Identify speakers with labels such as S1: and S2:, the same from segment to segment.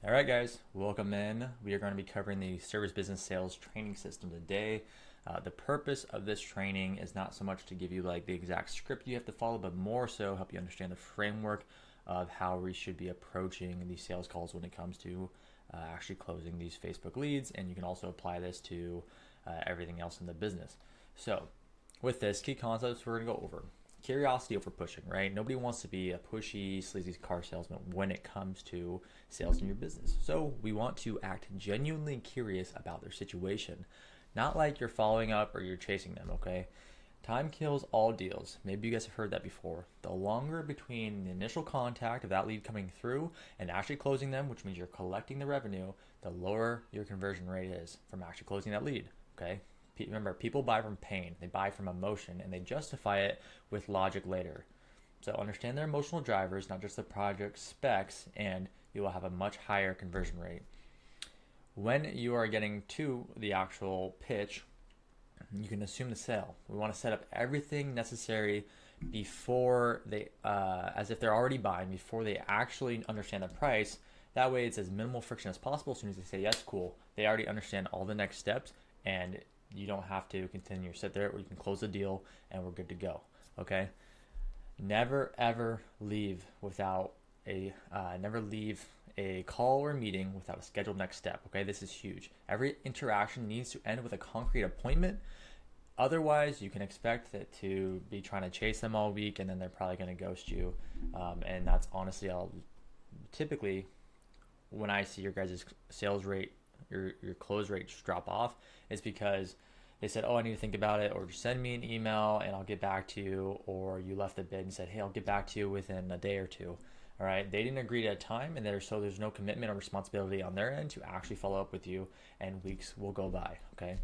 S1: All right, guys, welcome in. We are going to be covering the Service Business Sales Training System today. The purpose of this training is not so much to give you like the exact script you have to follow, but more so help you understand the framework of how we should be approaching these sales calls when it comes to actually closing these Facebook leads. And you can also apply this to everything else in the business. So, with this, key concepts we're going to go over curiosity over pushing, right? Nobody wants to be a pushy, sleazy car salesman when it comes to sales in your business. So we want to act genuinely curious about their situation, not like you're following up or you're chasing them, okay? Time kills all deals. Maybe you guys have heard that before. The longer between the initial contact of that lead coming through and actually closing them, which means you're collecting the revenue, the lower your conversion rate is from actually closing that lead, okay? Remember, people buy from pain, they buy from emotion, and they justify it with logic later. So understand their emotional drivers, not just the project specs, and you will have a much higher conversion rate. When you are getting to the actual pitch, you can assume the sale. We want to set up everything necessary before they, as if they're already buying, before they actually understand the price. That way, it's as minimal friction as possible. As soon as they say yes, cool, they already understand all the next steps, and you don't have to continue to sit there, or you can close the deal, and we're good to go. Okay. Never ever leave without never leave a call or meeting without a scheduled next step. Okay, this is huge. Every interaction needs to end with a concrete appointment. Otherwise, you can expect it to be trying to chase them all week, and then they're probably going to ghost you. And that's honestly, I'll typically when I see your guys' sales rate, your close rate just drop off, it's because they said, "Oh, I need to think about it," or just send me an email and I'll get back to you, or you left the bid and said, "Hey, I'll get back to you within a day or two." All right, they didn't agree to a time, and there's no commitment or responsibility on their end to actually follow up with you, and weeks will go by. Okay.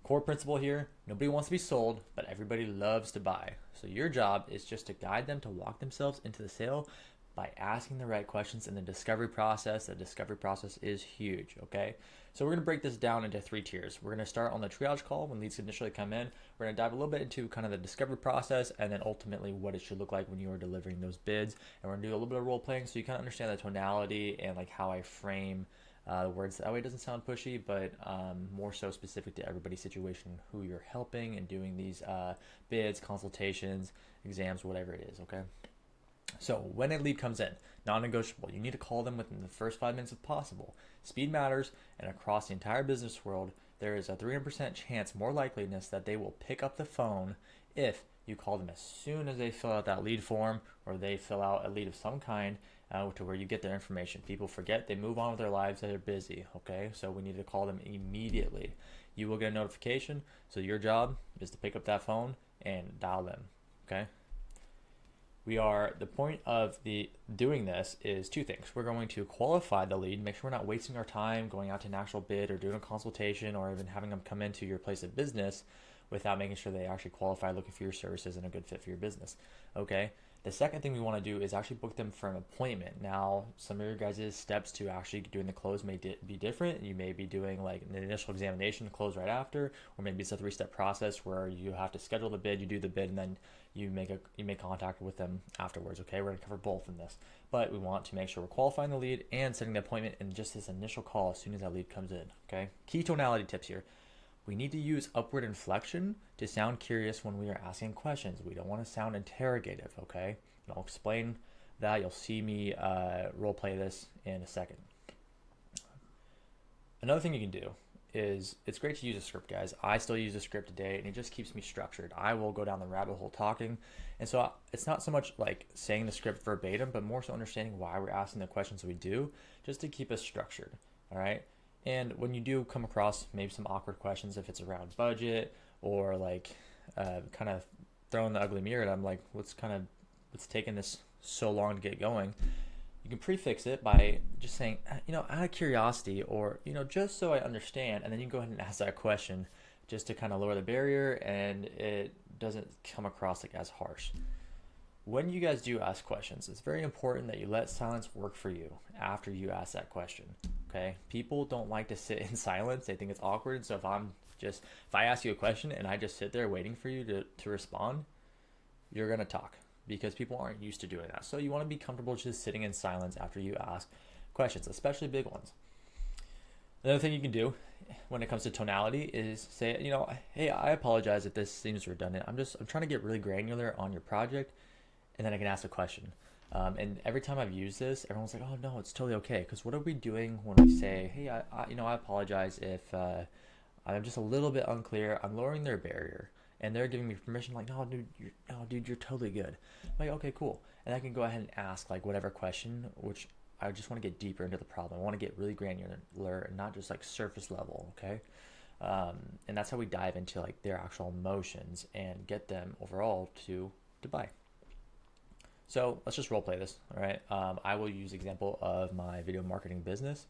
S1: Core principle here: nobody wants to be sold, but everybody loves to buy. So your job is just to guide them to walk themselves into the sale by asking the right questions in the discovery process. The discovery process is huge, okay? So we're going to break this down into three tiers. We're going to start on the triage call when leads initially come in. We're going to dive a little bit into kind of the discovery process, and then ultimately what it should look like when you are delivering those bids. And we're going to do a little bit of role playing so you kind of understand the tonality and like how I frame words. That way it doesn't sound pushy, but more so specific to everybody's situation, who you're helping and doing these bids, consultations, exams, whatever it is, okay? So when a lead comes in, non-negotiable, you need to call them within the first 5 minutes if possible. Speed matters, and across the entire business world, there is a 300% chance more likeliness that they will pick up the phone if you call them as soon as they fill out that lead form, or they fill out a lead of some kind, to where you get their information. People forget, they move on with their lives, they're busy, okay? So we need to call them immediately. You will get a notification, so your job is to pick up that phone and dial them, okay? The point of the doing this is two things. We're going to qualify the lead, make sure we're not wasting our time going out to an actual bid or doing a consultation or even having them come into your place of business without making sure they actually qualify, looking for your services and a good fit for your business. Okay. The second thing we want to do is actually book them for an appointment. Now, some of your guys' steps to actually doing the close may be different. You may be doing like an initial examination, close right after, or maybe it's a three-step process where you have to schedule the bid, you do the bid, and then you make contact with them afterwards. Okay, we're gonna cover both in this, but we want to make sure we're qualifying the lead and setting the appointment in just this initial call as soon as that lead comes in. Okay, key tonality tips here. We need to use upward inflection to sound curious when we are asking questions. We don't want to sound interrogative, okay? And I'll explain that. You'll see me role play this in a second. Another thing you can do is it's great to use a script, guys. I still use a script today, and it just keeps me structured. I will go down the rabbit hole talking, and so it's not so much like saying the script verbatim, but more so understanding why we're asking the questions we do, just to keep us structured. All right. And when you do come across maybe some awkward questions, if it's around budget or like kind of throwing the ugly mirror at them, like what's taking this so long to get going, you can prefix it by just saying, out of curiosity, or, just so I understand. And then you can go ahead and ask that question just to kind of lower the barrier and it doesn't come across like as harsh. When you guys do ask questions, it's very important that you let silence work for you after you ask that question. Okay? People don't like to sit in silence. They think it's awkward. So if I ask you a question and I just sit there waiting for you to respond, you're going to talk because people aren't used to doing that. So you want to be comfortable just sitting in silence after you ask questions, especially big ones. Another thing you can do when it comes to tonality is say, hey, I apologize if this seems redundant. I'm trying to get really granular on your project, and then I can ask a question. And every time I've used this, everyone's like, "Oh no, it's totally okay." Because what are we doing when we say, "Hey, I apologize if I'm just a little bit unclear." I'm lowering their barrier, and they're giving me permission. Like, "No, dude, you're totally good." I'm like, "Okay, cool." And I can go ahead and ask like whatever question, which I just want to get deeper into the problem. I want to get really granular and not just like surface level. Okay. And that's how we dive into like their actual emotions and get them overall to buy. So let's just role play this, all right? I will use example of my video marketing business,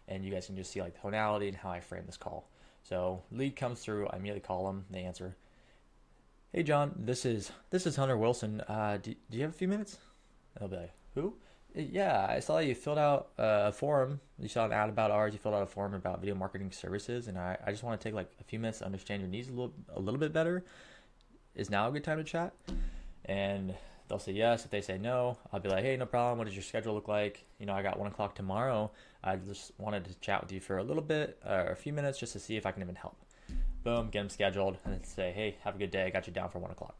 S1: and you guys can just see like the tonality and how I frame this call. So lead comes through, I immediately call them, they answer. Hey John, this is Hunter Wilson. Do you have a few minutes? They'll be like, who? Yeah, I saw you filled out a form. You saw an ad about ours. You filled out a form about video marketing services, and I just want to take like a few minutes to understand your needs a little bit better. Is now a good time to chat? And they'll say yes. If they say no, I'll be like, hey, no problem. What does your schedule look like? I got 1 o'clock tomorrow. I just wanted to chat with you for a little bit, or a few minutes, just to see if I can even help. Boom, get them scheduled, and then say, hey, have a good day. I got you down for 1 o'clock.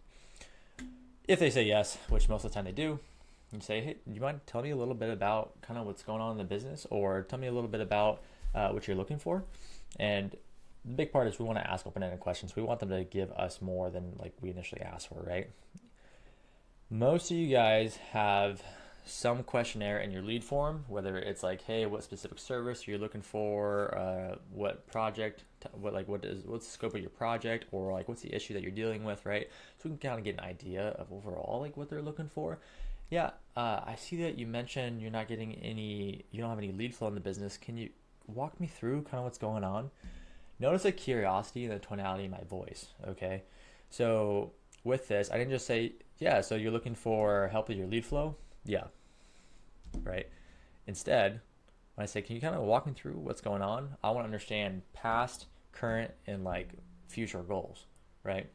S1: If they say yes, which most of the time they do, you say, hey, do you mind telling me a little bit about kind of what's going on in the business, or tell me a little bit about what you're looking for? And the big part is we want to ask open-ended questions. We want them to give us more than like we initially asked for, right? Most of you guys have some questionnaire in your lead form, whether it's like, hey, what specific service you're looking for, what project, what's the scope of your project, or like what's the issue that you're dealing with, right? So we can kind of get an idea of overall like what they're looking for. Yeah, I see that you mentioned you don't have any lead flow in the business. Can you walk me through kind of what's going on? Notice the curiosity and the tonality in my voice, okay? So with this, I didn't just say, yeah, so you're looking for help with your lead flow? Yeah, right? Instead, when I say, can you kind of walk me through what's going on? I want to understand past, current, and like future goals, right?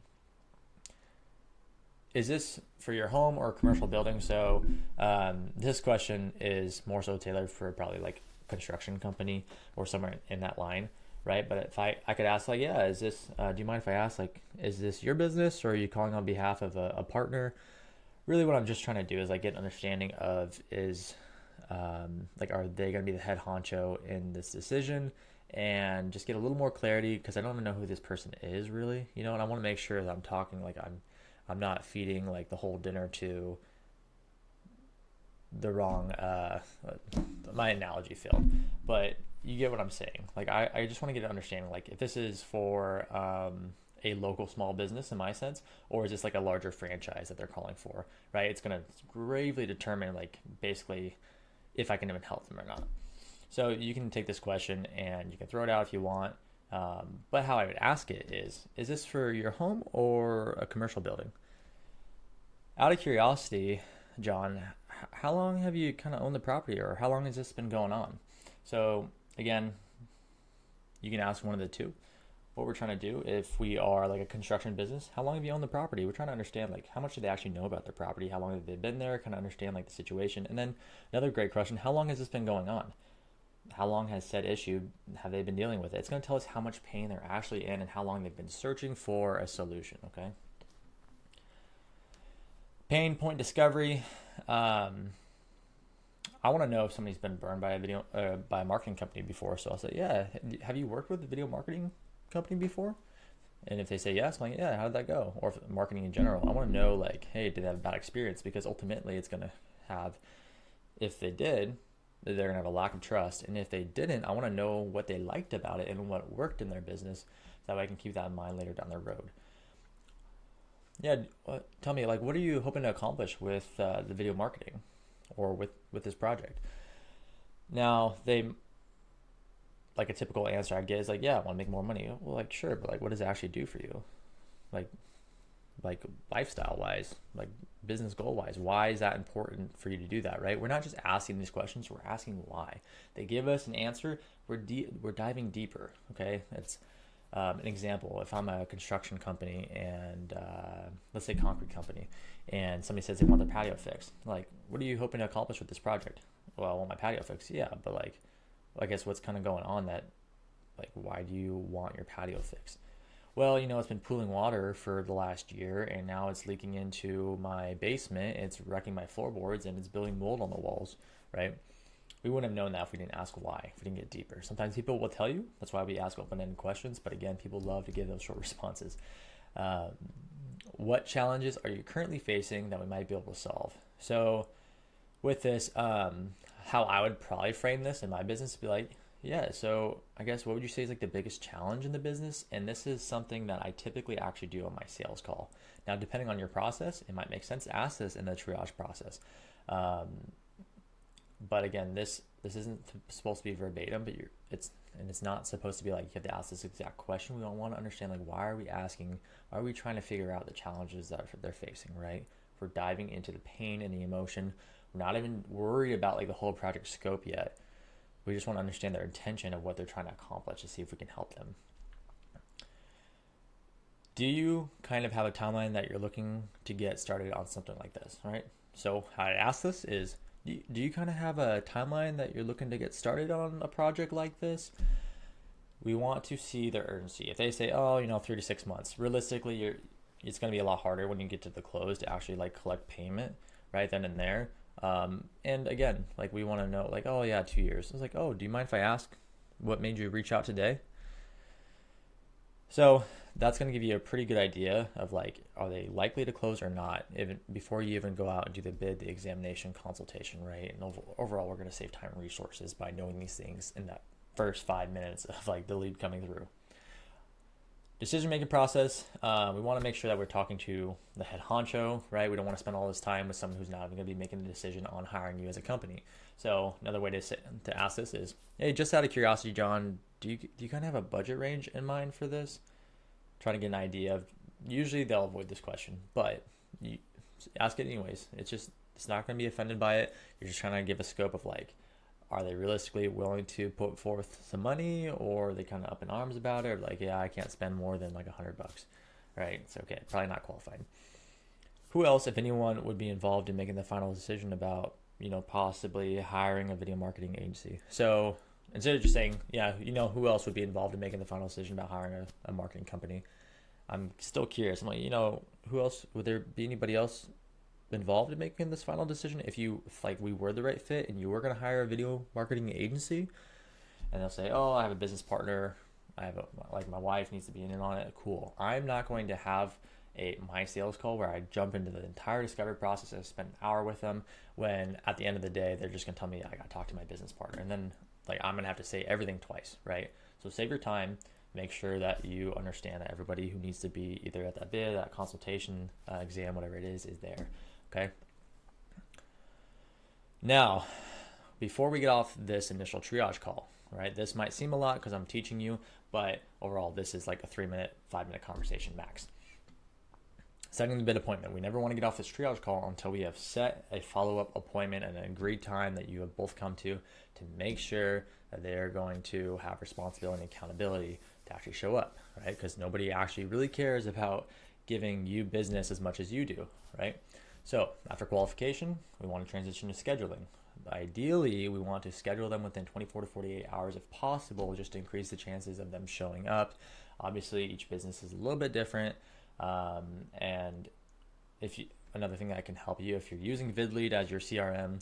S1: Is this for your home or commercial building? So this question is more so tailored for probably like construction company or somewhere in that line, right? But if I could ask like, yeah, is this, do you mind if I ask like, is this your business or are you calling on behalf of a partner? Really what I'm just trying to do is like get an understanding of like, are they going to be the head honcho in this decision, and just get a little more clarity, because I don't even know who this person is really, and I want to make sure that I'm talking like I'm not feeding like the whole dinner to the wrong, my analogy failed, but you get what I'm saying. Like I just want to get an understanding, like if this is for a local small business in my sense, or is this like a larger franchise that they're calling for, right? It's going to gravely determine like basically if I can even help them or not. So you can take this question and you can throw it out if you want. But how I would ask it is this for your home or a commercial building? Out of curiosity, John, how long have you kind of owned the property, or how long has this been going on? So again, you can ask one of the two. What we're trying to do, if we are like a construction business, how long have you owned the property? We're trying to understand like how much do they actually know about the property, how long have they been there, kind of understand like the situation. And then another great question, how long has this been going on? How long has said issue, have they been dealing with it? It's going to tell us how much pain they're actually in and how long they've been searching for a solution, okay? Pain point discovery. I want to know if somebody's been burned by by a marketing company before. So I'll say, yeah, have you worked with a video marketing company before? And if they say yes, I'm like, yeah, how did that go? Or if marketing in general, I want to know like, hey, did they have a bad experience? Because ultimately it's going to have, if they did, they're going to have a lack of trust. And if they didn't, I want to know what they liked about it and what worked in their business, so that way I can keep that in mind later down the road. Yeah, tell me, like, what are you hoping to accomplish with the video marketing or with this project? Now, like a typical answer I get is like, yeah, I want to make more money. Well, like, sure, but like, what does it actually do for you? Like lifestyle wise, like business goal wise, why is that important for you to do that, right? We're not just asking these questions, we're asking why. They give us an answer, we're diving deeper, okay? It's an example. If I'm a construction company and let's say concrete company, and somebody says they want their patio fixed, like, what are you hoping to accomplish with this project? well, I want my patio fixed. Yeah, but like, I guess what's kind of going on that, like, why do you want your patio fixed? Well, it's been pooling water for the last year, and now it's leaking into my basement. It's wrecking my floorboards, and it's building mold on the walls, right? We wouldn't have known that if we didn't ask why, if we didn't get deeper. Sometimes people will tell you. That's why we ask open-ended questions. But again, people love to give those short responses. Um, what challenges are you currently facing that we might be able to solve? So with this, how I would probably frame this in my business would be like, yeah, so I guess what would you say is like the biggest challenge in the business? And this is something that I typically actually do on my sales call. Now, depending on your process, it might make sense to ask this in the triage process. But again, this isn't supposed to be verbatim, but it's not supposed to be like you have to ask this exact question. We don't want to understand like why are we asking, why are we trying to figure out the challenges that they're facing, right? We're diving into the pain and the emotion. We're not even worried about like the whole project scope yet. We just want to understand their intention of what they're trying to accomplish to see if we can help them. Do you kind of have a timeline that you're looking to get started on something like this, right? So how I ask this is, do you kind of have a timeline that you're looking to get started on a project like this? We want to see their urgency. If they say, oh, 3 to 6 months, realistically, it's going to be a lot harder when you get to the close to actually like collect payment right then and there. And again, like we want to know like, oh yeah, 2 years. It's like, oh, do you mind if I ask what made you reach out today? So that's going to give you a pretty good idea of like, are they likely to close or not, even before you even go out and do the bid, the examination, consultation, right? And overall, we're going to save time and resources by knowing these things in that first 5 minutes of like the lead coming through. Decision-making process, we want to make sure that we're talking to the head honcho, right? We don't want to spend all this time with someone who's not even going to be making the decision on hiring you as a company. So another way to ask this is, hey, just out of curiosity, John, do you kind of have a budget range in mind for this? Trying to get an idea of, usually they'll avoid this question, but you ask it anyways. It's not going to be offended by it. You're just trying to give a scope of like, are they realistically willing to put forth some money, or are they kind of up in arms about it? Or like, yeah, I can't spend more than like $100, right? It's okay. Probably not qualified. Who else, if anyone, would be involved in making the final decision about, possibly hiring a video marketing agency? So instead of just saying, yeah, who else would be involved in making the final decision about hiring a marketing company? I'm still curious. I'm like, who else, would there be anybody else involved in making this final decision if like we were the right fit and you were going to hire a video marketing agency? And they'll say, oh, I have a business partner, like my wife needs to be in on it. Cool. I'm not going to have my sales call where I jump into the entire discovery process and spend an hour with them, when at the end of the day they're just going to tell me I got to talk to my business partner, and then like I'm going to have to say everything twice, right? So save your time. Make sure that you understand that everybody who needs to be either at that bid, that consultation, exam, whatever it is there. Okay. Now, before we get off this initial triage call, right? This might seem a lot because I'm teaching you, but overall, this is like a 3-minute, 5-minute conversation max. Setting the bid appointment. We never want to get off this triage call until we have set a follow-up appointment and an agreed time that you have both come to make sure that they're going to have responsibility and accountability to actually show up, right? Because nobody actually really cares about giving you business as much as you do, right? So after qualification, we want to transition to scheduling. Ideally, we want to schedule them within 24 to 48 hours if possible, just to increase the chances of them showing up. Obviously, each business is a little bit different. And another thing that can help you, if you're using VidLead as your CRM,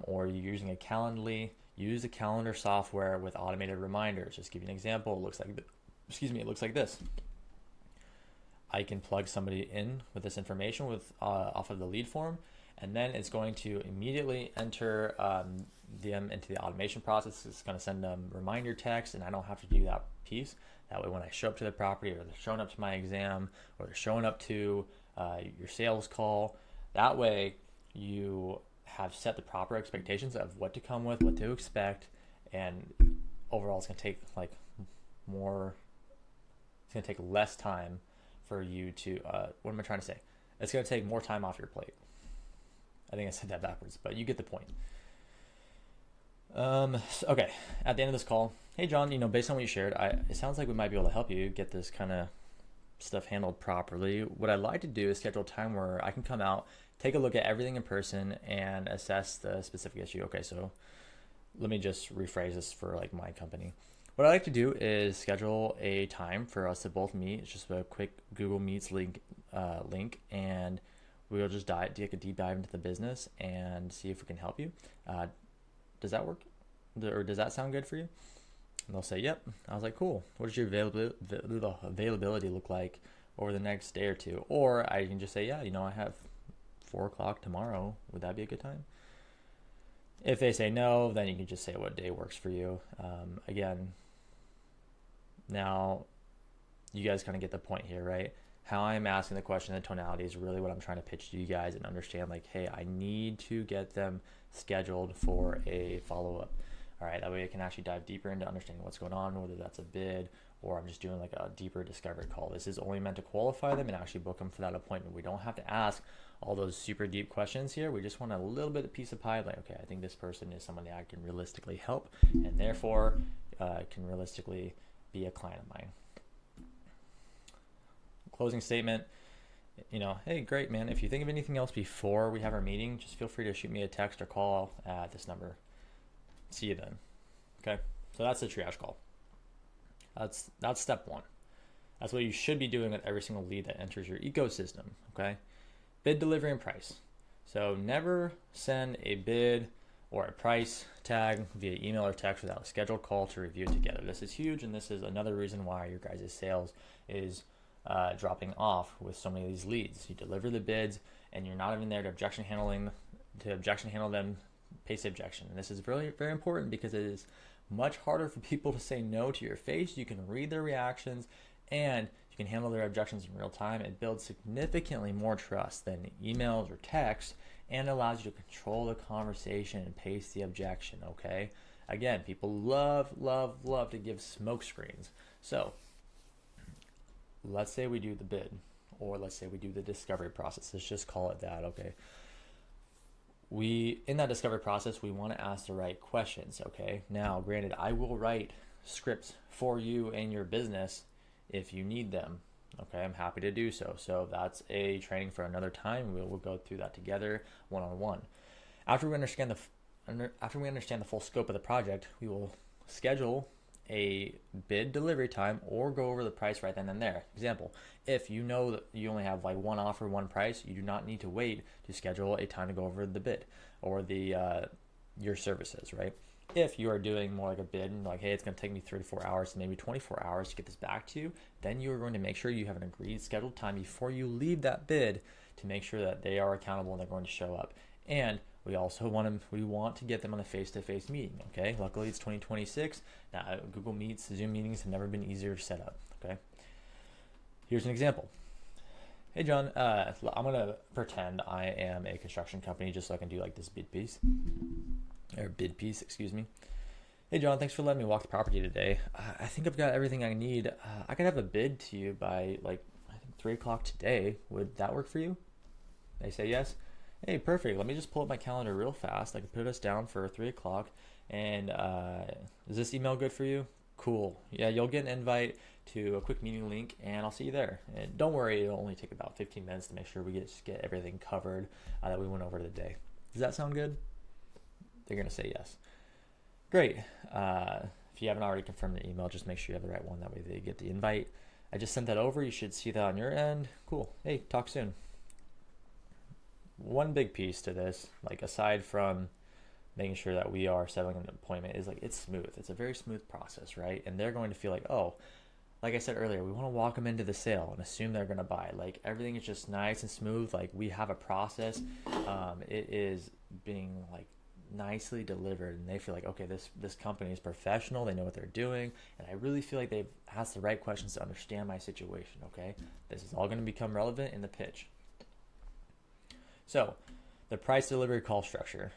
S1: or you're using a Calendly, use a calendar software with automated reminders. Just give you an example. It looks like this. I can plug somebody in with this information off of the lead form, and then it's going to immediately enter them into the automation process. It's going to send them reminder text, and I don't have to do that piece. That way, when I show up to the property, or they're showing up to my exam, or they're showing up to your sales call, that way you have set the proper expectations of what to come with, what to expect, and overall, it's going to take it's going to take less time for you to, what am I trying to say? It's going to take more time off your plate. I think I said that backwards, but you get the point. Okay, at the end of this call, hey John, based on what you shared, it sounds like we might be able to help you get this kind of stuff handled properly, what I'd like to do is schedule time where I can come out, take a look at everything in person, and assess the specific issue. Okay, so let me just rephrase this for like my company. What I like to do is schedule a time for us to both meet. It's just a quick Google Meets link, and we'll just take a deep dive into the business and see if we can help you. Does that work? Or does that sound good for you? And they'll say, yep. I was like, cool. What does your availability look like over the next day or two? Or I can just say, yeah, I have 4 o'clock tomorrow. Would that be a good time? If they say no, then you can just say what day works for you. Again, now you guys kind of get the point here, right? How I'm asking the question, the tonality is really what I'm trying to pitch to you guys and understand, like, hey, I need to get them scheduled for a follow-up. All right, that way I can actually dive deeper into understanding what's going on, whether that's a bid or I'm just doing like a deeper discovery call. This is only meant to qualify them and actually book them for that appointment. We don't have to ask all those super deep questions here. We just want a little bit of piece of pie, like, okay, I think this person is somebody I can realistically help and therefore can realistically be a client of mine. Closing statement, hey, great, man. If you think of anything else before we have our meeting, just feel free to shoot me a text or call at this number. See you then. Okay, so that's the triage call. That's step one. That's what you should be doing with every single lead that enters your ecosystem. Okay, bid, delivery, and price. So never send a bid or a price tag via email or text without a scheduled call to review it together. This is huge, and this is another reason why your guys' sales is dropping off with so many of these leads. You deliver the bids, and you're not even there to objection handle them, pace the objection. And this is really very important because it is much harder for people to say no to your face. You can read their reactions and you can handle their objections in real time. It builds significantly more trust than emails or text and allows you to control the conversation and pace the objection, okay? Again, people love to give smoke screens. So let's say we do the bid, or let's say we do the discovery process. Let's just call it that, okay? In that discovery process, we want to ask the right questions, okay? Now, granted, I will write scripts for you and your business if you need them, okay? I'm happy to do so. So that's a training for another time. We'll go through that together one-on-one. After we understand the full scope of the project, we will schedule a bid delivery time or go over the price right then and there. Example, if you know that you only have like one offer, one price, you do not need to wait to schedule a time to go over the bid or your services, right? If you are doing more like a bid and like, hey, it's going to take me 3 to 4 hours, maybe 24 hours to get this back to you, then you are going to make sure you have an agreed scheduled time before you leave that bid to make sure that they are accountable and they're going to show up. And we also want to get them on a face-to-face meeting, okay? Luckily, it's 2026. Now, Google Meets, Zoom meetings have never been easier to set up, okay? Here's an example. Hey, John, I'm going to pretend I am a construction company just so I can do like this bid piece, excuse me. Hey, John, thanks for letting me walk the property today. I think I've got everything I need. I could have a bid to you by like, I think 3 o'clock today. Would that work for you? They say yes. Hey, perfect. Let me just pull up my calendar real fast. I can put us down for 3 o'clock. And is this email good for you? Cool. Yeah, you'll get an invite to a quick meeting link, and I'll see you there. And don't worry, it'll only take about 15 minutes to make sure we get everything covered that we went over today. Does that sound good? They're going to say yes. Great. If you haven't already confirmed the email, just make sure you have the right one. That way they get the invite. I just sent that over. You should see that on your end. Cool. Hey, talk soon. One big piece to this, like aside from making sure that we are settling an appointment, is like it's smooth. It's a very smooth process, right? And they're going to feel like, oh, like I said earlier, we want to walk them into the sale and assume they're going to buy. Like everything is just nice and smooth. Like we have a process. It is being like nicely delivered, and they feel like, okay, this company is professional. They know what they're doing, and I really feel like they've asked the right questions to understand my situation. Okay, this is all going to become relevant in the pitch. So, the price delivery call structure.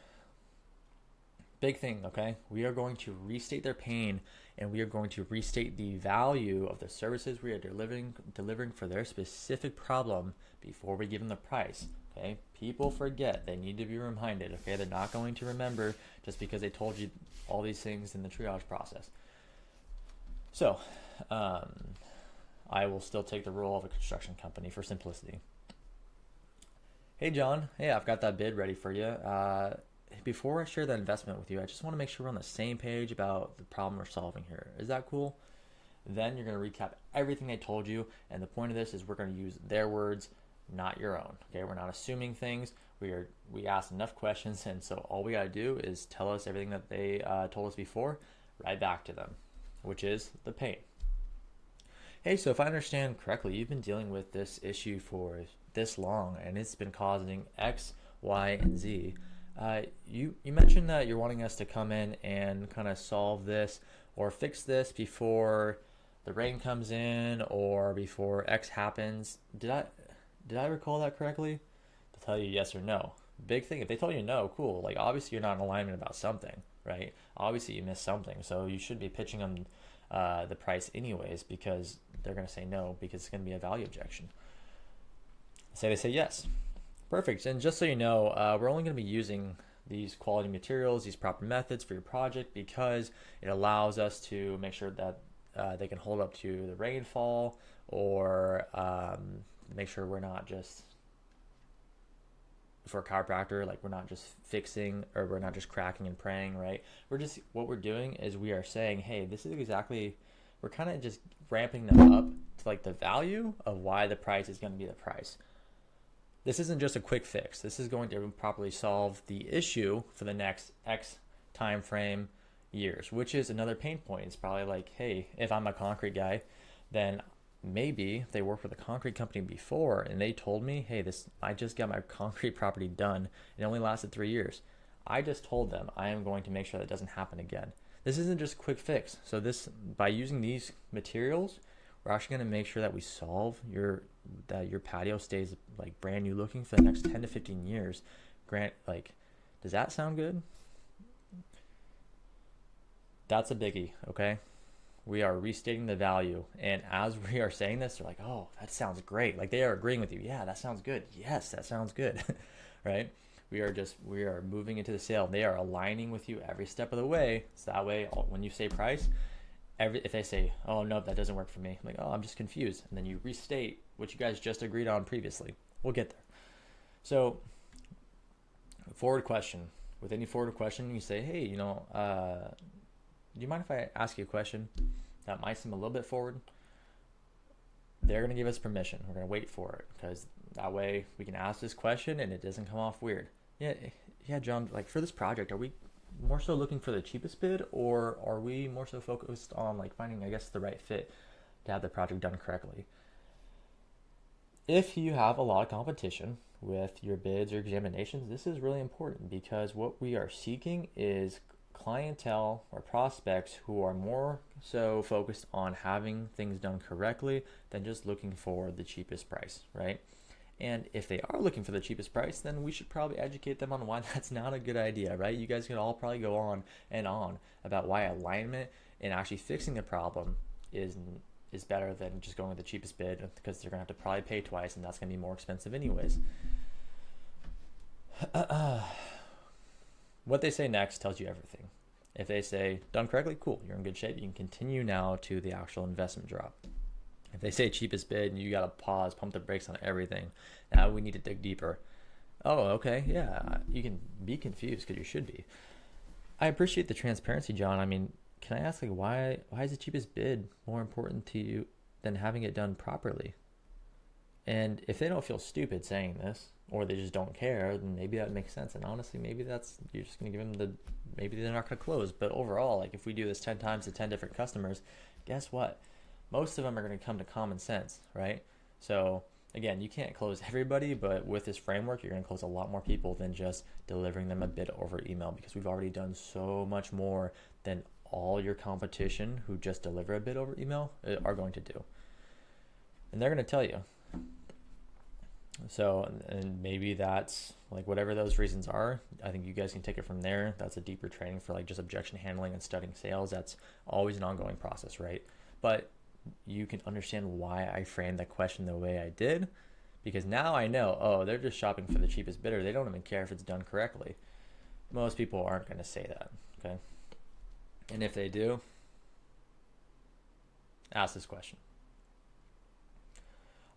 S1: Big thing, okay? We are going to restate their pain, and we are going to restate the value of the services we are delivering for their specific problem before we give them the price, okay? People forget. They need to be reminded, okay? They're not going to remember just because they told you all these things in the triage process. So, I will still take the role of a construction company for simplicity. Hey John, hey, I've got that bid ready for you. Before I share that investment with you, I just want to make sure we're on the same page about the problem we're solving here. Is that cool? Then you're going to recap everything they told you, and the point of this is we're going to use their words, not your own. Okay, we're not assuming things. We asked enough questions, and so all we got to do is tell us everything that they told us before, right back to them, which is the pain. Hey, so if I understand correctly, you've been dealing with this issue for this long, and it's been causing X, Y, and Z. You mentioned that you're wanting us to come in and kind of solve this or fix this before the rain comes in or before X happens. Did I recall that correctly? To tell you yes or no. Big thing. If they told you no, cool. Like obviously you're not in alignment about something, right? Obviously you missed something, so you should be pitching them the price anyways because they're going to say no because it's going to be a value objection. Say they say yes. Perfect. And just so you know, we're only going to be using these quality materials, these proper methods for your project because it allows us to make sure that they can hold up to the rainfall or make sure we're not just, for a chiropractor, like we're not just fixing or we're not just cracking and praying, right? What we're doing is we are saying, hey, this is exactly, we're kind of just ramping them up to like the value of why the price is going to be the price. This isn't just a quick fix. This is going to properly solve the issue for the next X time frame years, which is another pain point. It's probably like, hey, if I'm a concrete guy, then maybe if they worked with a concrete company before and they told me, hey, I just got my concrete property done. It only lasted 3 years. I just told them I am going to make sure that doesn't happen again. This isn't just a quick fix. So by using these materials, we're actually going to make sure that we solve that your patio stays like brand new looking for the next 10 to 15 years. Does that sound good? That's a biggie, okay? We are restating the value, and as we are saying this, they're like, oh, that sounds great. Like they are agreeing with you. Yeah, that sounds good. Yes, that sounds good. Right? We are moving into the sale. They are aligning with you every step of the way. So that way, when you say price, if they say, oh, no, that doesn't work for me, I'm like, oh, I'm just confused. And then you restate what you guys just agreed on previously. We'll get there. So forward question. With any forward question, you say, hey, do you mind if I ask you a question that might seem a little bit forward? They're going to give us permission. We're going to wait for it because that way we can ask this question and it doesn't come off weird. Yeah, John, like for this project, are we more so looking for the cheapest bid or are we more so focused on like finding, I guess, the right fit to have the project done correctly? If you have a lot of competition with your bids or examinations, this is really important because what we are seeking is clientele or prospects who are more so focused on having things done correctly than just looking for the cheapest price, right? And if they are looking for the cheapest price, then we should probably educate them on why that's not a good idea, right? You guys can all probably go on and on about why alignment and actually fixing the problem is better than just going with the cheapest bid because they're going to have to probably pay twice and that's going to be more expensive anyways. What they say next tells you everything. If they say done correctly, cool, you're in good shape. You can continue now to the actual investment drop. If they say cheapest bid, you got to pause, pump the brakes on everything. Now we need to dig deeper. Oh, okay, yeah, you can be confused because you should be. I appreciate the transparency, John. I mean, can I ask, like, why is the cheapest bid more important to you than having it done properly? And if they don't feel stupid saying this, or they just don't care, then maybe that makes sense. And honestly, maybe you're just going to give them maybe they're not going to close. But overall, like if we do this 10 times to 10 different customers, guess what? Most of them are going to come to common sense, right? So again, you can't close everybody, but with this framework, you're going to close a lot more people than just delivering them a bid over email because we've already done so much more than all your competition who just deliver a bid over email are going to do. And they're going to tell you. So, and maybe that's like whatever those reasons are, I think you guys can take it from there. That's a deeper training for like just objection handling and studying sales. That's always an ongoing process, right? But you can understand why I framed that question the way I did because now I know, oh, they're just shopping for the cheapest bidder. They don't even care if it's done correctly. Most people aren't going to say that, okay? And if they do, ask this question.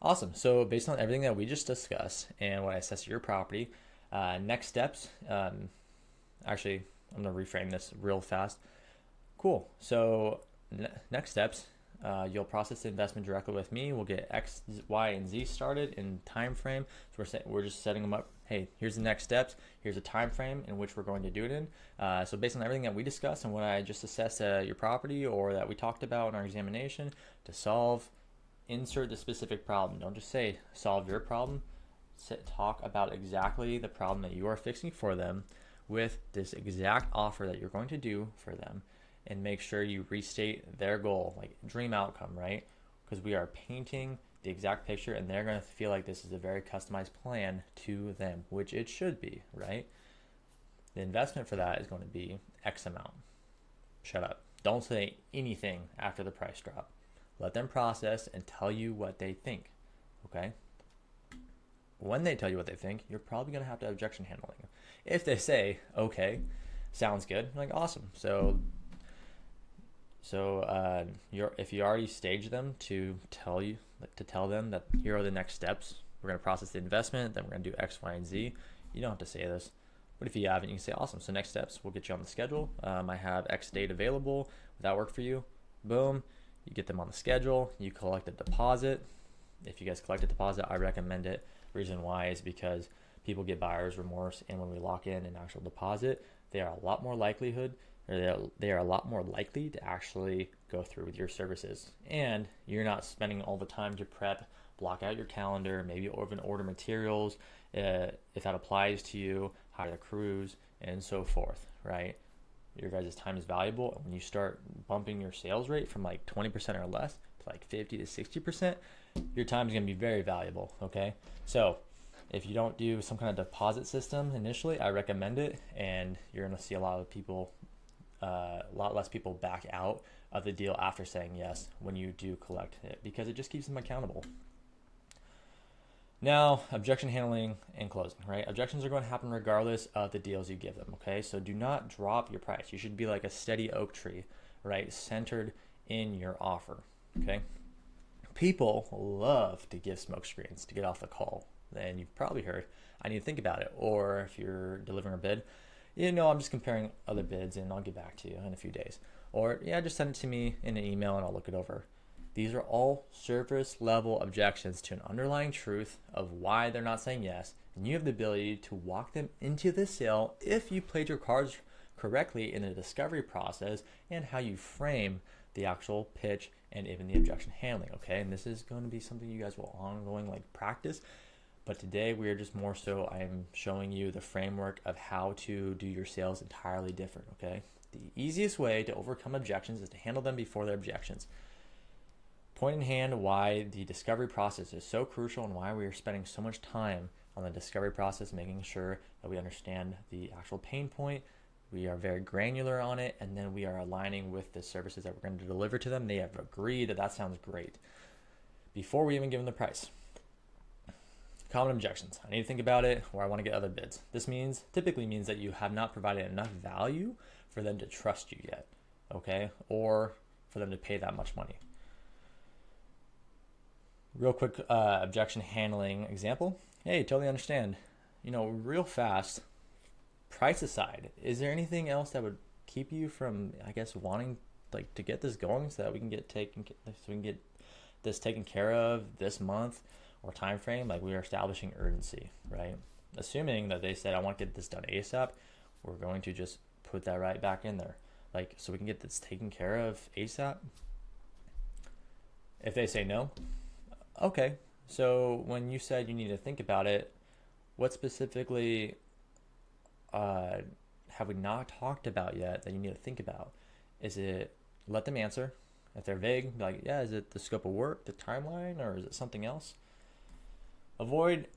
S1: Awesome. So based on everything that we just discussed and what I assess your property, next steps. Actually, I'm gonna reframe this real fast. Cool. So next steps, you'll process the investment directly with me. We'll get X, Y, and Z started in time frame. So we're just setting them up. Hey, here's the next steps. Here's a time frame in which we're going to do it in. So based on everything that we discussed and what I just assessed your property or that we talked about in our examination, to solve, insert the specific problem. Don't just say solve your problem. Talk about exactly the problem that you are fixing for them with this exact offer that you're going to do for them, and make sure you restate their goal, like dream outcome, right? Because we are painting the exact picture and they're going to feel like this is a very customized plan to them, which it should be, right? The investment for that is going to be X amount. Shut up. Don't say anything after the price drop. Let them process and tell you what they think, okay? When they tell you what they think, you're probably going to have to objection handling. If they say, okay, sounds good, like awesome. So if you already staged them to tell them that here are the next steps, we're going to process the investment, then we're going to do X, Y, and Z. You don't have to say this, but if you haven't, you can say awesome. So next steps, we'll get you on the schedule. I have X date available. Would that work for you? Boom. You get them on the schedule. You collect a deposit. If you guys collect a deposit, I recommend it. Reason why is because people get buyer's remorse, and when we lock in an actual deposit, they are a lot more likely to actually go through with your services. And you're not spending all the time to prep, block out your calendar, maybe even order materials, if that applies to you, hire the crews, and so forth, right? Your guys' time is valuable. And when you start bumping your sales rate from like 20% or less to like 50 to 60%, your time is going to be very valuable, okay? So if you don't do some kind of deposit system initially, I recommend it, and you're going to see a lot less people back out of the deal after saying yes when you do collect it, because it just keeps them accountable. Now, objection handling and closing, right? Objections are going to happen regardless of the deals you give them, okay? So do not drop your price. You should be like a steady oak tree, right? Centered in your offer, okay? People love to give smoke screens to get off the call. And you've probably heard, I need to think about it. Or if you're delivering a bid, I'm just comparing other bids and I'll get back to you in a few days. Or, just send it to me in an email and I'll look it over. These are all surface level objections to an underlying truth of why they're not saying yes. And you have the ability to walk them into the sale if you played your cards correctly in the discovery process and how you frame the actual pitch and even the objection handling, okay? And this is going to be something you guys will ongoing practice. But today we are just more so, I'm showing you the framework of how to do your sales entirely different, okay? The easiest way to overcome objections is to handle them before they're objections. Point in hand why the discovery process is so crucial and why we are spending so much time on the discovery process, making sure that we understand the actual pain point. We are very granular on it, and then we are aligning with the services that we're going to deliver to them. They have agreed that sounds great before we even give them the price. Common objections. I need to think about it, or I want to get other bids. This typically means that you have not provided enough value for them to trust you yet, okay? Or for them to pay that much money. Real quick objection handling example. Hey, totally understand. Real fast, price aside, is there anything else that would keep you from, wanting to get this going so that we can get this taken care of this month or time frame? We are establishing urgency, right? Assuming that they said, I want to get this done ASAP, we're going to just put that right back in there, so we can get this taken care of ASAP. If they say no, okay. So when you said you need to think about it, what specifically have we not talked about yet that you need to think about? Is it, let them answer. If they're vague, is it the scope of work, the timeline, or is it something else? Avoid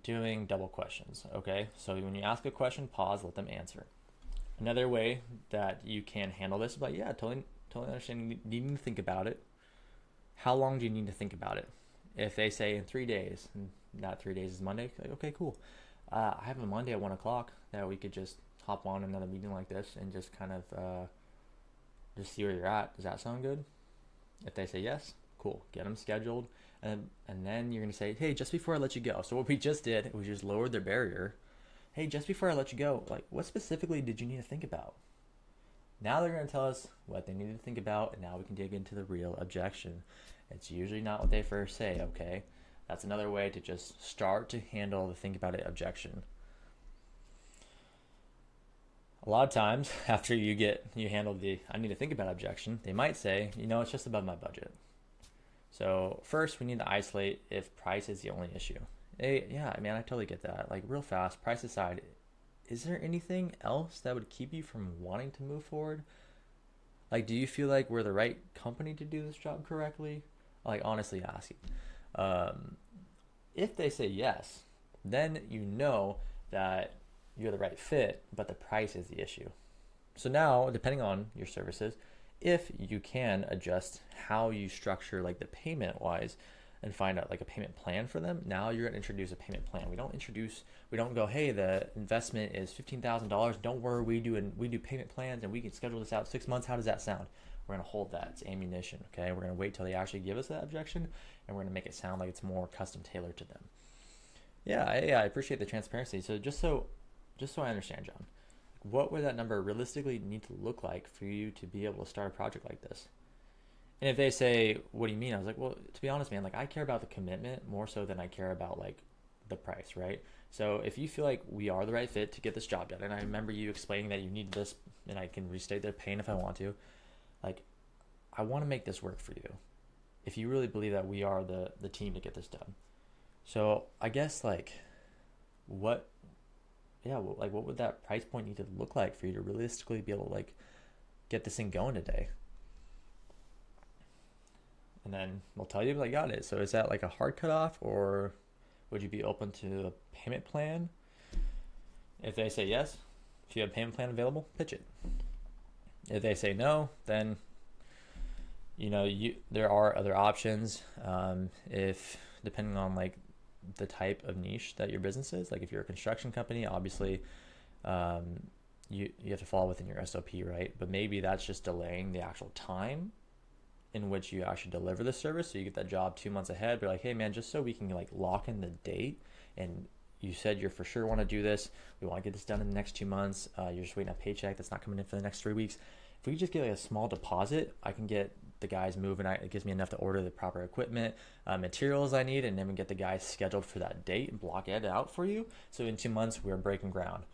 S1: doing double questions, okay? So when you ask a question, pause, let them answer. Another way that you can handle this is totally understand needing to think about it. How long do you need to think about it? If they say in 3 days, and that 3 days is Monday, okay, cool. I have a Monday at 1 o'clock that we could just hop on another meeting like this and just kind of just see where you're at. Does that sound good? If they say yes, Cool. Get them scheduled. And then you're going to say, hey, just before I let you go. So what we just did was just lowered their barrier. Hey, just before I let you go, like what specifically did you need to think about? Now they're going to tell us what they need to think about, and now we can dig into the real objection. It's usually not what they first say, okay? That's another way to just start to handle the think about it objection. A lot of times after you handle the I need to think about objection, they might say, it's just above my budget. So first we need to isolate if price is the only issue. Hey, yeah, man, I totally get that. Like real fast, price aside, is there anything else that would keep you from wanting to move forward? Like, do you feel like we're the right company to do this job correctly? Like, honestly asking. If they say yes, then you know that you're the right fit, but the price is the issue. So now, depending on your services, if you can adjust how you structure like the payment wise and find out like a payment plan for them, now you're going to introduce a payment plan. We don't go, hey, the investment is $15,000. Don't worry, we do payment plans and we can schedule this out 6 months. How does that sound? We're going to hold that. It's ammunition, okay? We're going to wait till they actually give us that objection, and we're going to make it sound like it's more custom tailored to them. Yeah, I appreciate the transparency. So just so I understand, John, what would that number realistically need to look like for you to be able to start a project like this? And if they say, what do you mean? I was like, well, to be honest, man, like I care about the commitment more so than I care about like the price, right? So if you feel like we are the right fit to get this job done, and I remember you explaining that you need this, and I can restate the pain if I want to, like I want to make this work for you. If you really believe that we are the team to get this done. So I guess like what would that price point need to look like for you to realistically be able to like get this thing going today? And then we'll tell you if I got it. So is that like a hard cutoff, or would you be open to a payment plan? If they say yes, if you have a payment plan available, pitch it. If they say no, then there are other options. If depending on like the type of niche that your business is, like if you're a construction company, obviously you have to fall within your SOP, right? But maybe that's just delaying the actual time in which you actually deliver the service, so you get that job 2 months ahead. But like, hey man, just so we can like lock in the date, and you said you're for sure want to do this, we want to get this done in the next 2 months, you're just waiting a paycheck that's not coming in for the next 3 weeks. If we just get like a small deposit, I can get the guys moving. It gives me enough to order the proper equipment, materials I need, and then we get the guys scheduled for that date and block it out for you. So in 2 months, we're breaking ground.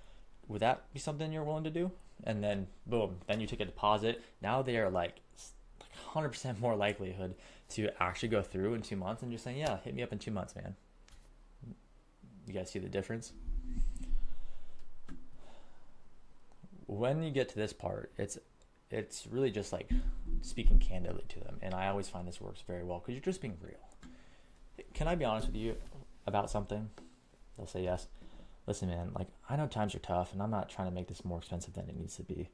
S1: Would that be something you're willing to do? And then boom, then you take a deposit. Now they are like 100% more likelihood to actually go through in 2 months, and just saying, yeah, hit me up in 2 months, man. You guys see the difference? When you get to this part, it's really just like speaking candidly to them. And I always find this works very well because you're just being real. Can I be honest with you about something? They'll say yes. Listen, man, like I know times are tough and I'm not trying to make this more expensive than it needs to be.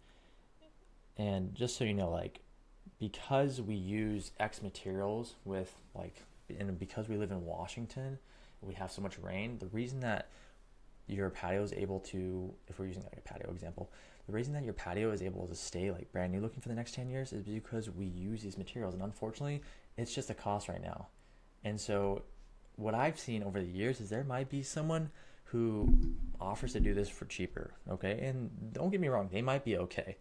S1: And just so you know, like because we use X materials and because we live in Washington, we have so much rain, the reason that your patio is able to, if we're using like a patio example, the reason that your patio is able to stay like brand new looking for the next 10 years is because we use these materials. And unfortunately, it's just a cost right now. And so what I've seen over the years is there might be someone who offers to do this for cheaper, okay? And don't get me wrong, they might be okay.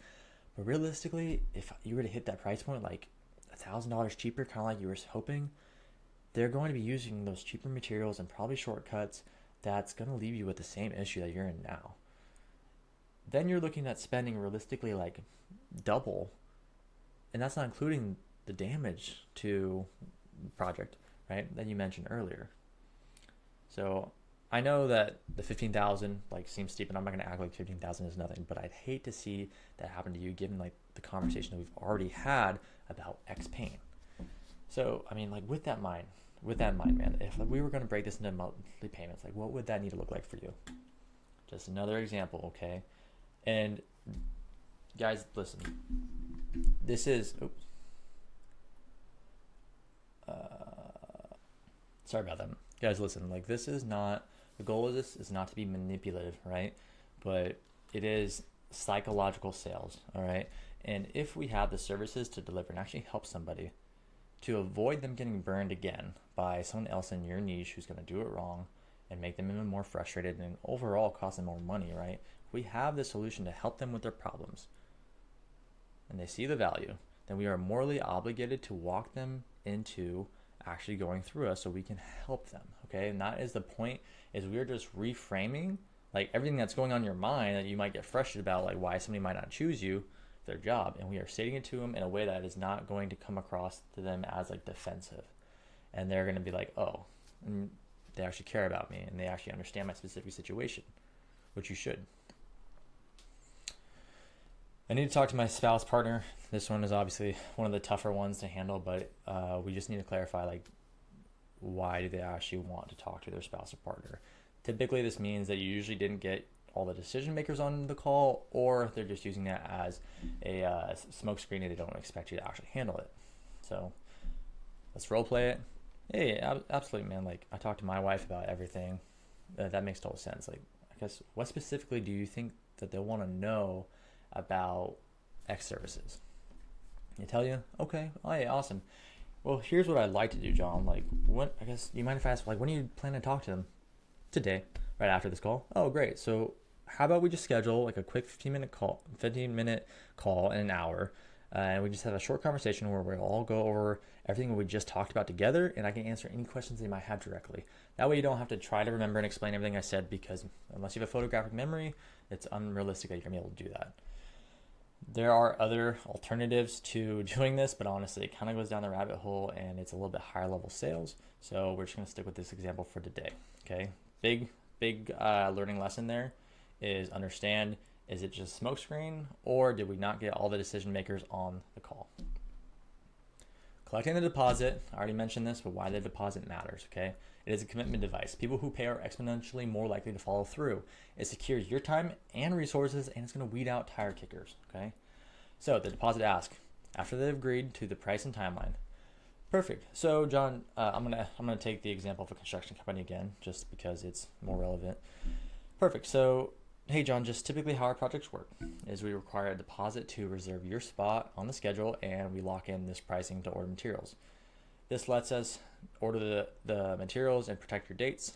S1: But realistically, if you were to hit that price point, like $1,000 cheaper, kind of like you were hoping, they're going to be using those cheaper materials and probably shortcuts that's going to leave you with the same issue that you're in now. Then you're looking at spending realistically like double, and that's not including the damage to the project, right, that you mentioned earlier. So I know that the 15,000 like seems steep, and I'm not going to act like 15,000 is nothing, but I'd hate to see that happen to you given like the conversation that we've already had about X pain. So I mean, like with that in mind, man, if we were going to break this into monthly payments, like what would that need to look like for you? Just another example, okay? And guys, listen, this is, sorry about that. Guys, listen, like this is not, the goal of this is not to be manipulative, right? But it is psychological sales, all right? And if we have the services to deliver and actually help somebody to avoid them getting burned again by someone else in your niche who's going to do it wrong and make them even more frustrated and overall cost them more money, right? We have the solution to help them with their problems and they see the value, then we are morally obligated to walk them into actually going through us so we can help them, okay? And that is the point, is we're just reframing like everything that's going on in your mind that you might get frustrated about, like why somebody might not choose you for their job, and we are stating it to them in a way that is not going to come across to them as like defensive, and they're going to be like, oh, and they actually care about me and they actually understand my specific situation, which you should. I need to talk to my spouse partner. This one is obviously one of the tougher ones to handle, but we just need to clarify, like, why do they actually want to talk to their spouse or partner? Typically, this means that you usually didn't get all the decision makers on the call, or they're just using that as a smoke screen and they don't expect you to actually handle it. So let's role play it. Hey, absolutely, man. Like, I talked to my wife about everything. That makes total sense. Like, I guess, what specifically do you think that they'll want to know about X services? They tell you, okay, oh yeah, awesome. Well, here's what I'd like to do, John. Like, what? I guess you mind if I ask, like, when do you plan to talk to them? Today, right after this call. Oh, great. So, how about we just schedule like a quick 15-minute call in an hour, and we just have a short conversation where we'll all go over everything we just talked about together, and I can answer any questions they might have directly. That way, you don't have to try to remember and explain everything I said, because unless you have a photographic memory, it's unrealistic that you're gonna be able to do that. There are other alternatives to doing this, but honestly, it kind of goes down the rabbit hole and it's a little bit higher level sales. So we're just going to stick with this example for today. Okay. Big learning lesson there is understand, is it just smokescreen, or did we not get all the decision makers on the call? Collecting the deposit, I already mentioned this, but why the deposit matters, okay? It is a commitment device. People who pay are exponentially more likely to follow through. It secures your time and resources, and it's going to weed out tire kickers, okay? So the deposit ask, after they've agreed to the price and timeline. Perfect. So John, I'm gonna take the example of a construction company again, just because it's more relevant. Perfect. So, hey John, just typically how our projects work is we require a deposit to reserve your spot on the schedule, and we lock in this pricing to order materials. This lets us order the materials and protect your dates.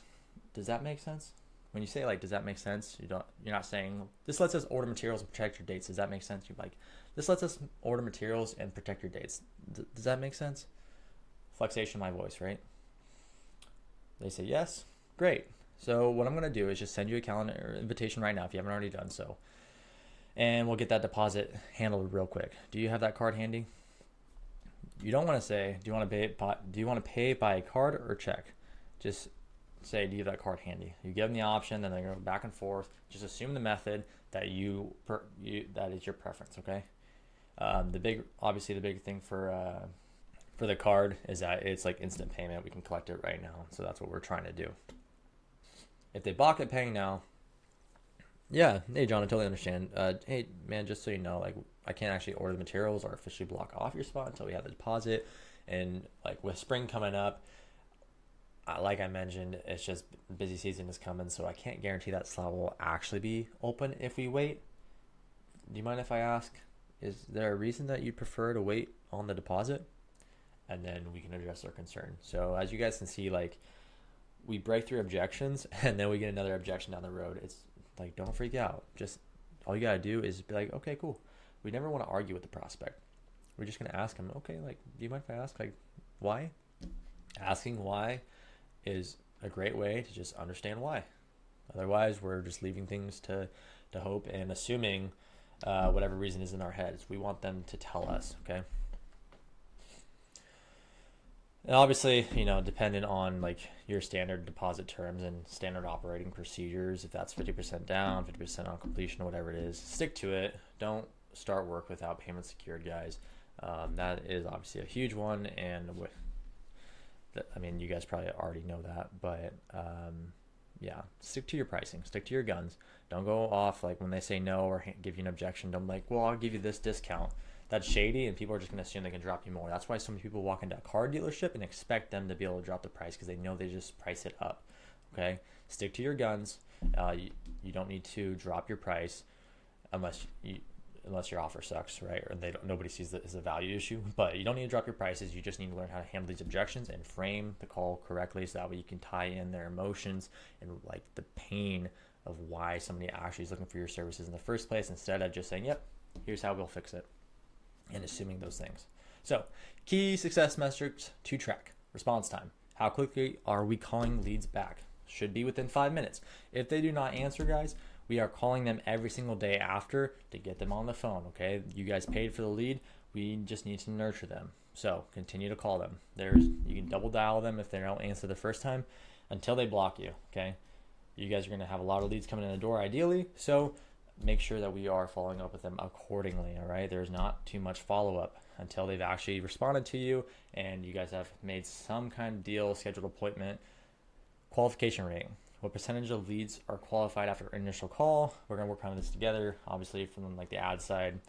S1: Does that make sense? When you say like, does that make sense? You're not saying this lets us order materials and protect your dates. Does that make sense? You're like, this lets us order materials and protect your dates. Does that make sense? Flexation of my voice, right? They say yes. Great. So what I'm going to do is just send you a calendar invitation right now if you haven't already done so. And we'll get that deposit handled real quick. Do you have that card handy? You don't want to say, do you want to pay by card or check? Just say, do you have that card handy? You give them the option, then they go back and forth. Just assume the method that that is your preference, okay? The big thing for the card is that it's like instant payment. We can collect it right now. So that's what we're trying to do. If they balk at paying now, yeah, hey John, I totally understand. Hey man, just so you know, like I can't actually order the materials or officially block off your spot until we have the deposit. And like with spring coming up, like I mentioned, it's just busy season is coming, so I can't guarantee that slot will actually be open if we wait. Do you mind if I ask, is there a reason that you'd prefer to wait on the deposit? And then we can address their concern. So as you guys can see, like we break through objections and then we get another objection down the road. It's like, don't freak out. Just all you gotta do is be like, okay, cool. We never want to argue with the prospect. We're just gonna ask them, okay, like, do you mind if I ask, like, why? Asking why is a great way to just understand why. Otherwise, we're just leaving things to hope and assuming whatever reason is in our heads. We want them to tell us, okay? And obviously, dependent on like your standard deposit terms and standard operating procedures, if that's 50% down, 50% on completion, whatever it is, stick to it. Don't start work without payment secured, guys. That is obviously a huge one, and you guys probably already know that, but yeah, stick to your pricing, stick to your guns. Don't go off like when they say no or give you an objection. Don't like, well, I'll give you this discount. That's shady, and people are just going to assume they can drop you more. That's why so many people walk into a car dealership and expect them to be able to drop the price because they know they just price it up. Okay, stick to your guns. You don't need to drop your price unless unless your offer sucks, right? Or nobody sees it as a value issue. But you don't need to drop your prices. You just need to learn how to handle these objections and frame the call correctly, so that way you can tie in their emotions and like the pain of why somebody actually is looking for your services in the first place, instead of just saying, yep, here's how we'll fix it, and assuming those things. So key success metrics to track: response time. How quickly are we calling leads back? Should be within 5 minutes. If they do not answer, guys, we are calling them every single day after to get them on the phone, okay? You guys paid for the lead. We just need to nurture them. So continue to call them. You can double dial them if they don't answer the first time until they block you, okay? You guys are going to have a lot of leads coming in the door ideally, so make sure that we are following up with them accordingly, all right? There's not too much follow-up until they've actually responded to you and you guys have made some kind of deal, scheduled appointment. Qualification rate. What percentage of leads are qualified after initial call? We're going to work on this together, obviously, from like the ad side.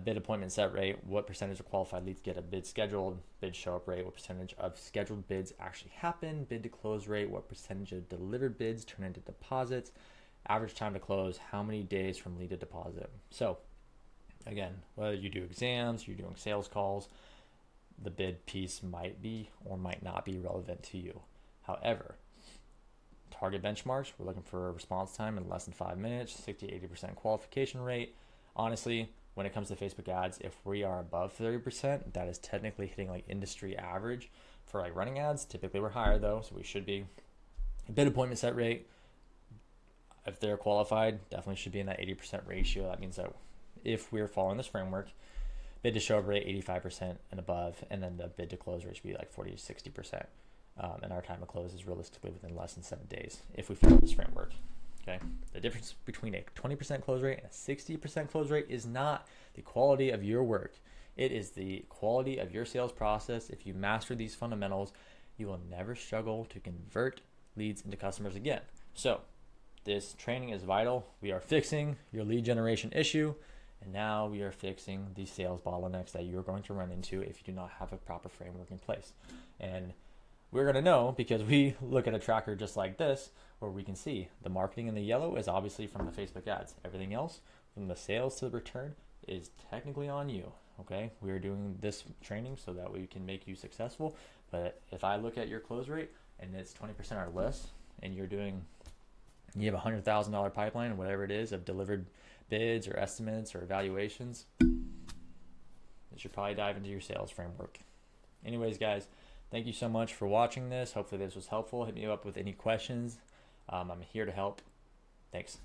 S1: Bid appointment set rate. What percentage of qualified leads get a bid scheduled? Bid show up rate. What percentage of scheduled bids actually happen? Bid to close rate. What percentage of delivered bids turn into deposits? Average time to close. How many days from lead to deposit? So again, whether you do exams, you're doing sales calls, the bid piece might be or might not be relevant to you. However, target benchmarks, we're looking for a response time in less than 5 minutes, 60-80% qualification rate. Honestly, when it comes to Facebook ads, if we are above 30%, that is technically hitting like industry average for like running ads. Typically we're higher though, so we should be. Bid appointment set rate, if they're qualified, definitely should be in that 80% ratio. That means that if we're following this framework, bid to show up rate 85% and above, and then the bid to close rate should be like 40-60%. And our time to close is realistically within less than 7 days if we follow this framework. Okay, the difference between a 20% close rate and a 60% close rate is not the quality of your work. It is the quality of your sales process. If you master these fundamentals, you will never struggle to convert leads into customers again. So this training is vital. We are fixing your lead generation issue, and now we are fixing the sales bottlenecks that you're going to run into if you do not have a proper framework in place. And we're going to know because we look at a tracker just like this, where we can see the marketing in the yellow is obviously from the Facebook ads. Everything else, from the sales to the return, is technically on you. Okay, we are doing this training so that we can make you successful. But if I look at your close rate and it's 20% or less, and you have a $100,000 pipeline, whatever it is, of delivered bids or estimates or evaluations, you should probably dive into your sales framework. Anyways, guys, thank you so much for watching this. Hopefully this was helpful. Hit me up with any questions. I'm here to help. Thanks.